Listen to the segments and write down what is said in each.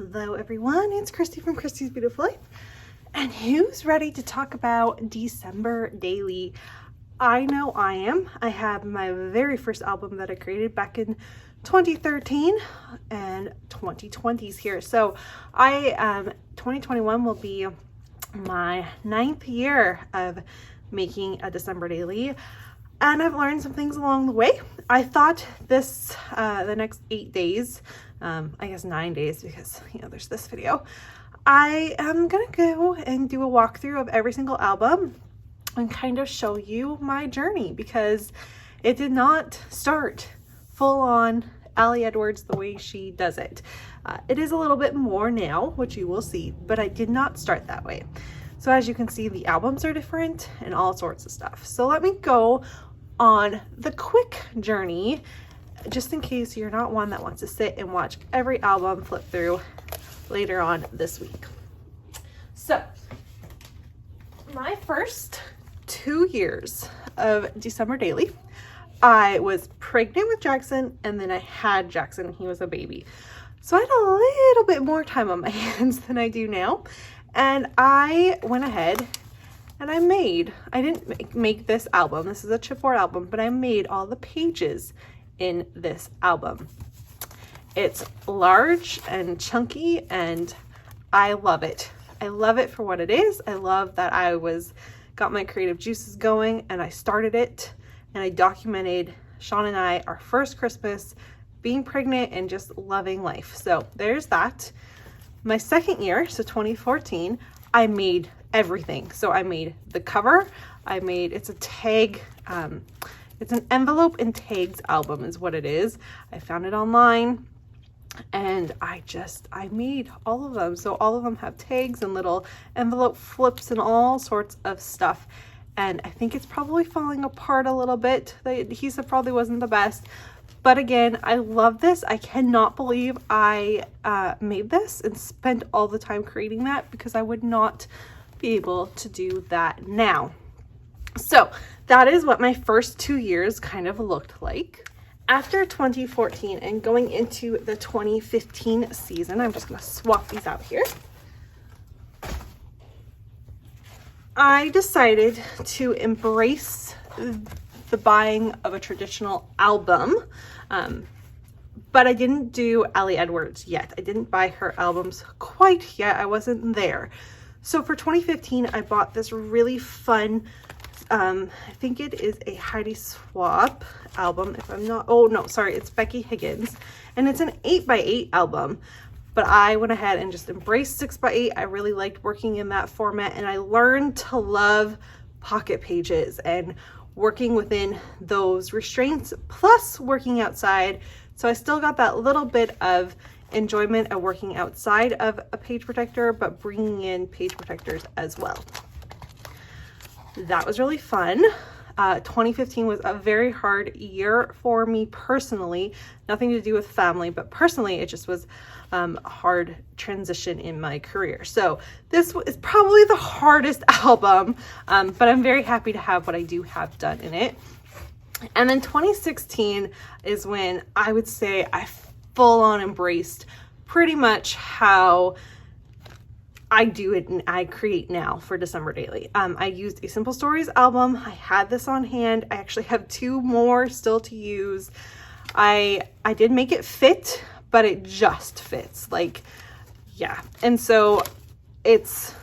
Hello everyone, it's Christy from Christy's Beautiful Life. And who's ready to talk about December daily? I know I am. I have my very first album that I created back in 2013 and 2020's here. So 2021 will be my 9th year of making a December daily. And I've learned some things along the way. I thought this, the next 8 days, I guess 9 days because, there's this video. I am gonna go and do a walkthrough of every single album and kind of show you my journey, because it did not start full on Ali Edwards the way she does it. It is a little bit more now, which you will see, but I did not start that way. So as you can see, the albums are different and all sorts of stuff. So let me go on the quick journey, just in case you're not one that wants to sit and watch every album flip through later on this week. So my first 2 years of December daily, I was pregnant with Jackson, and then I had Jackson. He was a baby. So I had a little bit more time on my hands than I do now. And I went ahead and I didn't make this album. This is a chipboard album, but I made all the pages in this album. It's large and chunky, and I love it. I love it for what it is. I love that I got my creative juices going, and I started it, and I documented Sean and I, our first Christmas, being pregnant and just loving life. So there's that. My second year, so 2014, I made everything. So I made the cover. It's a tag, it's an envelope and tags album is what it is. I found it online, and I made all of them. So all of them have tags and little envelope flips and all sorts of stuff. And I think it's probably falling apart a little bit. The adhesive probably wasn't the best. But again, I love this. I cannot believe I made this and spent all the time creating that, because I would not be able to do that now. So that is what my first 2 years kind of looked like. After 2014 and going into the 2015 season, I'm just going to swap these out here. I decided to embrace the buying of a traditional album, but I didn't do Ali Edwards yet. I didn't buy her albums quite yet. I wasn't there. So for 2015, I bought this really fun, I think it is a Heidi Swapp album, if I'm not, oh no, sorry, it's Becky Higgins, and it's an 8x8 album. But I went ahead and just embraced 6x8. I really liked working in that format, and I learned to love pocket pages and working within those restraints, plus working outside. So I still got that little bit of enjoyment of working outside of a page protector, but bringing in page protectors as well. That was really fun. 2015 was a very hard year for me personally, nothing to do with family, but personally it just was a hard transition in my career. So this is probably the hardest album, but I'm very happy to have what I do have done in it. And then 2016 is when I would say I full on embraced pretty much how I do it and I create now for December daily. I used a Simple Stories album. I had this on hand. I actually have 2 more still to use. I did make it fit, but it just fits, like, yeah. And so it's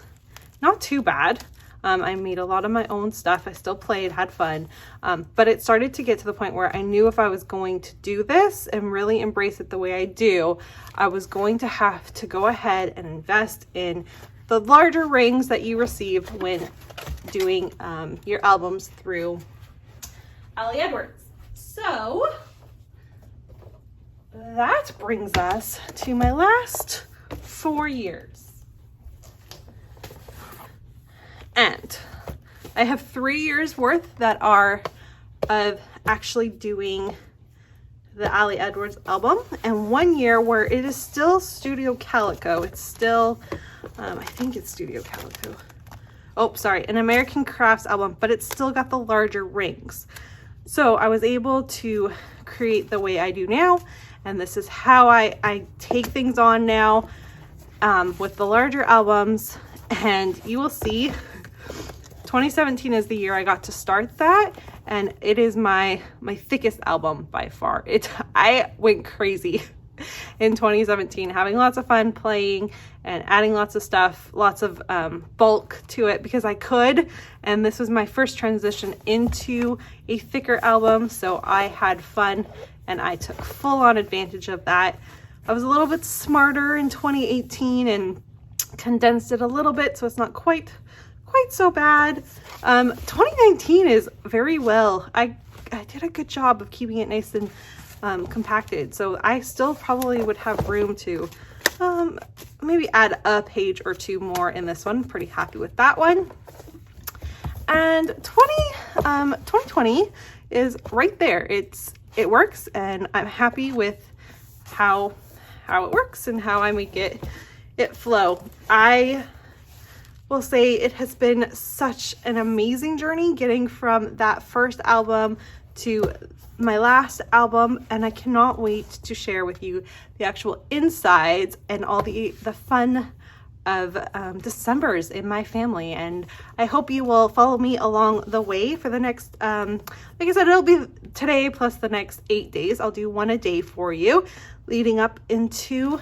not too bad. I made a lot of my own stuff. I still played, had fun, but it started to get to the point where I knew if I was going to do this and really embrace it the way I do, I was going to have to go ahead and invest in the larger rings that you receive when doing your albums through Ali Edwards. So that brings us to my last 4 years. And I have 3 years worth that are of actually doing the Ali Edwards album, and 1 year where it is still Studio Calico. It's still, I think it's Studio Calico. Oh, sorry, an American Crafts album, but it's still got the larger rings. So I was able to create the way I do now, and this is how I take things on now. with the larger albums, and you will see 2017 is the year I got to start that, and it is my thickest album by far. I went crazy in 2017, having lots of fun playing and adding lots of stuff, lots of bulk to it because I could, and this was my first transition into a thicker album, so I had fun and I took full on advantage of that. I was a little bit smarter in 2018 and condensed it a little bit so it's not quite so bad. 2019 is very well. I did a good job of keeping it nice and compacted, so I still probably would have room to maybe add a page or two more in this one. Pretty happy with that one. And 2020 is right there. It works, and I'm happy with how it works and how I make it flow. I will say it has been such an amazing journey getting from that first album to my last album, and I cannot wait to share with you the actual insides and all the fun of Decembers in my family. And I hope you will follow me along the way for the next like I said, it'll be today plus the next 8 days. I'll do one a day for you leading up into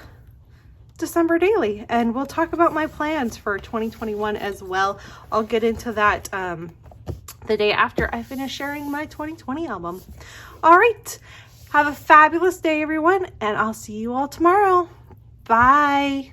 December daily, and we'll talk about my plans for 2021 as well. I'll get into that the day after I finish sharing my 2020 album. All right, have a fabulous day, everyone, and I'll see you all tomorrow. Bye.